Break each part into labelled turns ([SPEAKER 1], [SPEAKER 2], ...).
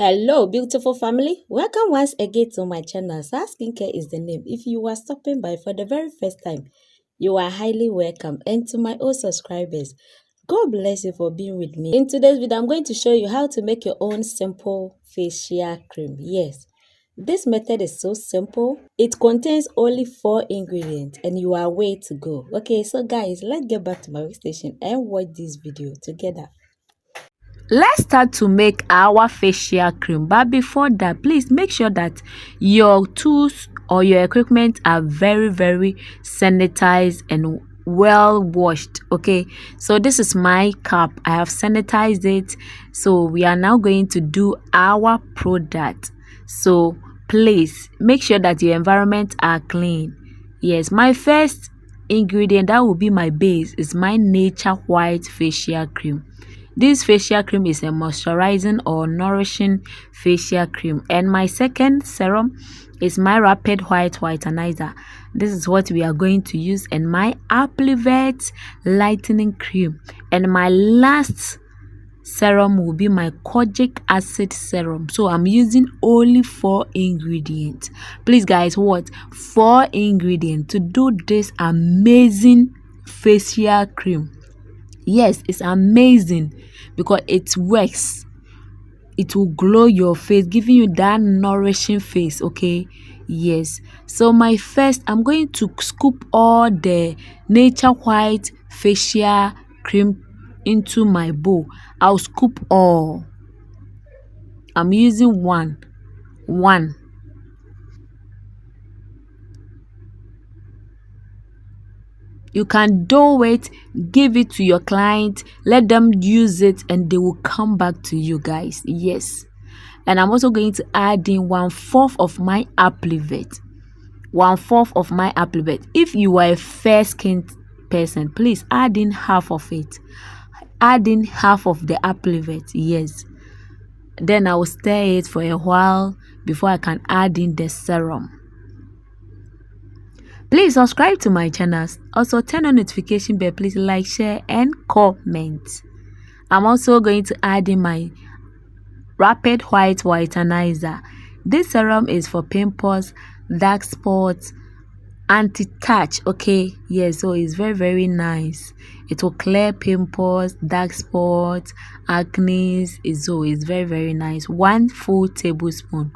[SPEAKER 1] Hello, beautiful family. Welcome once again to my channel. Sar Skincare is the name. If you are stopping by for the very first time, you are highly welcome. And to my old subscribers, God bless you for being with me. In today's video, I'm going to show you how to make your own simple facial cream. Yes, this method is so simple. It contains only 4 ingredients and you are way to go. Okay, so guys, let's get back to my workstation and watch this video together. Let's start to make our facial cream, but before that, please make sure that your tools or your equipment are very sanitized and well washed. Okay, so this is my cup. I have sanitized it. So we are now going to do our product. So please make sure that your environment are clean. Yes, my first ingredient, that will be my base, is my Nature White facial cream. This facial cream is a moisturizing or nourishing facial cream. And my second serum is my Rapid White Whitenizer. This is what we are going to use. And my Applivet Lightening Cream. And my last serum will be my kojic acid serum. So I'm using only 4 ingredients. Please guys, what? 4 ingredients to do this amazing facial cream. Yes, it's amazing because it works. It will glow your face, giving you that nourishing face. Okay, yes. So my first, I'm going to scoop all the Nature White facial cream into my bowl. I'll scoop all. I'm using one. You can do it, give it to your client, let them use it, and they will come back to you guys. Yes. And I'm also going to add in 1/4 of my Applivet. 1/4 of my Applivet. If you are a fair skinned person, please add in half of it. Add in half of the Applivet. Yes. Then I will stir it for a while before I can add in the serum. Please subscribe to my channel. Also turn on notification bell. Please like, share and comment. I'm also going to add in my Rapid White Whitenizer. This serum is for pimples, dark spots, anti-touch. Okay, yes, so it's very nice. It will clear pimples, dark spots, acne. So it's very nice. 1 full tablespoon.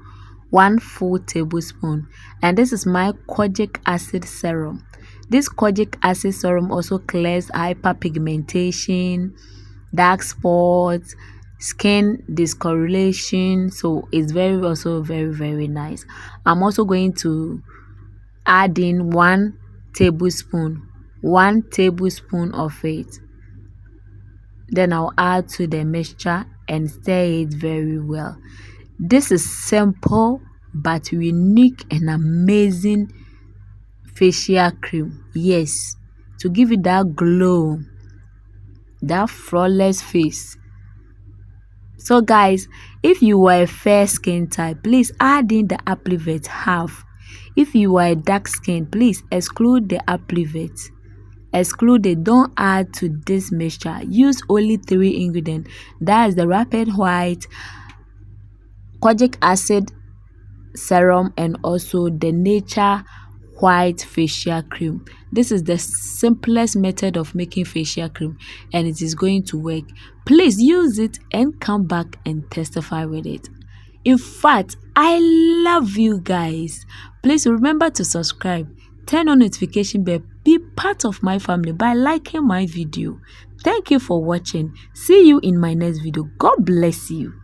[SPEAKER 1] 1 full tablespoon. And this is my kojic acid serum. This kojic acid serum also clears hyperpigmentation, dark spots, skin discoloration. So it's very nice. I'm also going to add in 1 tablespoon. 1 tablespoon of it. Then I'll add to the mixture and stir it very well. This is simple but unique and amazing facial cream. Yes, to give you that glow, that flawless face. So guys, if you are a fair skin type, please add in the Applivet half. If you are a dark skin, please exclude the Applivet. Exclude it. Don't add to this mixture. Use only 3 ingredients. That is the Rapid White, kojic acid serum, and also the Nature White facial cream. This is the simplest method of making facial cream and it is going to work. Please use it and come back and testify with it. In fact, I love you guys. Please remember to subscribe, turn on notification bell, be part of my family by liking my video. Thank you for watching. See you in my next video. God bless you.